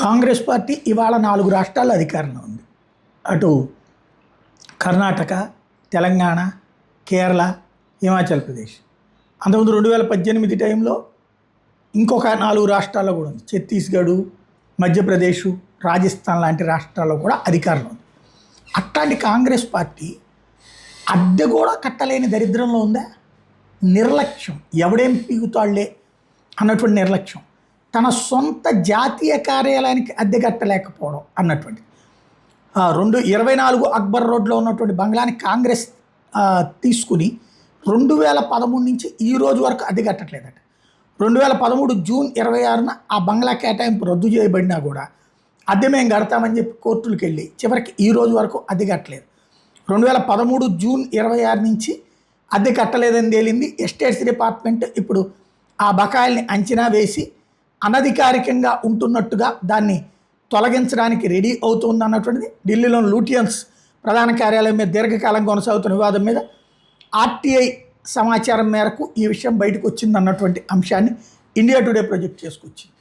Congress party ఇవాళ 4 రాష్ట్రాల్లో అధికారంలో ఉంది. అటు కర్ణాటక, తెలంగాణ, కేరళ, హిమాచల్ ప్రదేశ్. అంతకుముందు 2018 టైంలో ఇంకొక 4 రాష్ట్రాల్లో కూడా ఉంది. ఛత్తీస్గఢ్, మధ్యప్రదేశ్, రాజస్థాన్ లాంటి రాష్ట్రాల్లో కూడా అధికారంలో ఉంది. అట్లాంటి కాంగ్రెస్ పార్టీ అద్దె కూడా కట్టలేని దరిద్రంలో ఉందా? నిర్లక్ష్యం, ఎవడేం పీగుతాళ్లే అన్నటువంటి నిర్లక్ష్యం. తన సొంత జాతీయ కార్యాలయానికి అద్దె కట్టలేకపోవడం అన్నటువంటి 24 అక్బర్ రోడ్లో ఉన్నటువంటి బంగ్లాని కాంగ్రెస్ తీసుకుని 2013 నుంచి ఈ రోజు వరకు అద్దె కట్టట్లేదట. 2013 జూన్ 26న ఆ బంగ్లా కేటాయింపు రద్దు చేయబడినా కూడా అద్దె మేము కడతామని చెప్పి కోర్టులకు వెళ్ళి చివరికి ఈ రోజు వరకు అద్దె కట్టలేదు. 2013 జూన్ 26 నుంచి అద్దె కట్టలేదని తేలింది. ఎస్టేట్స్ డిపార్ట్మెంట్ ఇప్పుడు ఆ బకాయిల్ని అంచనా వేసి అనధికారికంగా ఉంటున్నట్టుగా దాన్ని తొలగించడానికి రెడీ అవుతుంది అన్నటువంటిది. ఢిల్లీలోని లూటియన్స్ ప్రధాన కార్యాలయం మీద దీర్ఘకాలం కొనసాగుతున్న వివాదం మీద ఆర్టీఐ సమాచారం మేరకు ఈ విషయం బయటకు వచ్చింది అన్నటువంటి అంశాన్ని ఇండియా టుడే ప్రొజెక్ట్ చేసుకొచ్చింది.